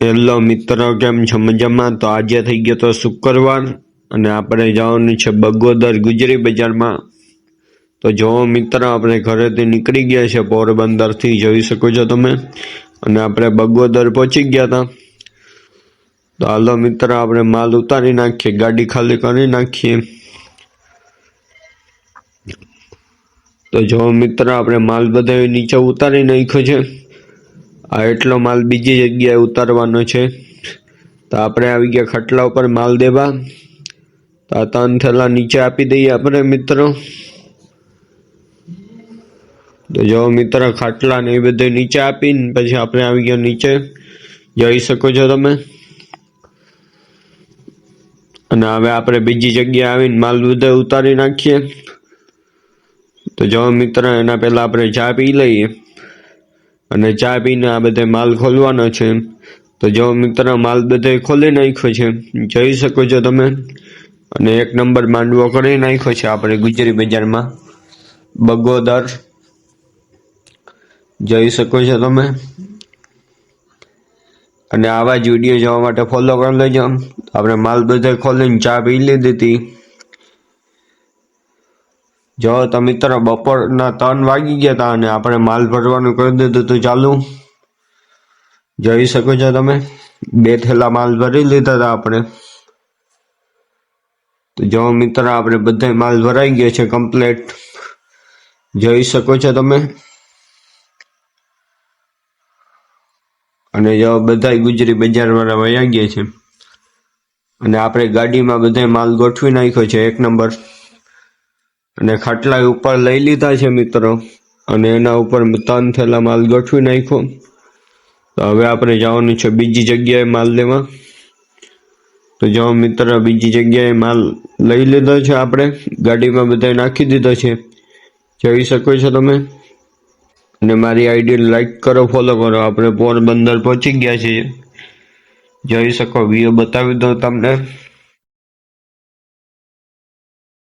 Hello મિત્રો, કેમ છો? મજામાં? તો આજે થઈ ગયો તો શુક્રવાર અને આપણે જવાનું છે બગોદર ગુજરી બજારમાં। તો જો મિત્રો, આપણે ઘરેથી નીકળી ગયા છે પોરબંદરથી, જોઈ શકો છો તમે, અને આપણે બગોદર પહોંચી ગયા હતા। તો હાલો મિત્રો, આપણે માલ ઉતારી નાખીએ, ગાડી ખાલી કરી નાખીએ। તો જો મિત્રો, આપણે માલ બધા નીચે ઉતારી નાખ્યો છે। આ એટલો માલ બીજી જગ્યાએ ઉતારવાનો છે। તો આપણે આવી ગયા ખાટલા ઉપર માલ દેવા। તો આ 3 થેલા નીચે આપી દઈએ આપણે મિત્રો। તો જો મિત્રો, ખાટલા ને એ બધું નીચે આપીને પછી આપણે આવી ગયા નીચે, જોઈ શકો છો તમે। અને હવે આપણે બીજી જગ્યાએ આવીને માલ બધો ઉતારી નાખીએ। તો જો મિત્રો, એના પહેલા આપણે ચા પી લઈએ અને ચા પીને આ બધે માલ ખોલવાનો છે। તો જો મિત્રો, માલ બધે ખોલી નાખ્યો છે, જોઈ શકો છો તમે। અને 1 નંબર માંડવો કરી નાખ્યો છે આપણે ગુજરી બજારમાં બગોદર, જોઈ શકો છો તમે। અને આવા જ વિડીયો જોવા માટે ફોલો કરી લેજો। આપણે માલ બધે ખોલીને ચા પી લીધી હતી। જો તો મિત્રો, બપોરના 3 વાગી ગયા હતા અને આપણે માલ ભરવાનું કરી દીધું હતું ચાલુ, જોઈ શકો છો તમે। 2 થેલા માલ ભરી લીધા હતા આપણે। તો જો મિત્રો, આપણે બધા માલ ભરાઈ ગયા છે કમ્પ્લીટ, જોઈ શકો છો તમે। અને જો બધા ગુજરી બજાર વાળા વયા ગયા છે અને આપણે ગાડીમાં બધા માલ ગોઠવી નાખ્યો છે 1 નંબર। અને ખાટલા ઉપર લઈ લીધા છે મિત્રો, અને એના ઉપર 3 થેલા માલ ગોઠવી નાખ્યો। તો હવે આપણે જવાનું છે બીજી જગ્યાએ માલ લેવા। તો જો મિત્રો, બીજી જગ્યાએ માલ લઈ લીધો છે આપણે, ગાડીમાં બધા નાખી દીધો છે, જોઈ શકો છો તમે। અને મારી આઈડી લાઈક કરો, ફોલો કરો। આપણે પોરબંદર પહોંચી ગયા છીએ, જોઈ શકો, વ્યૂ બતાવી દઉં તમને।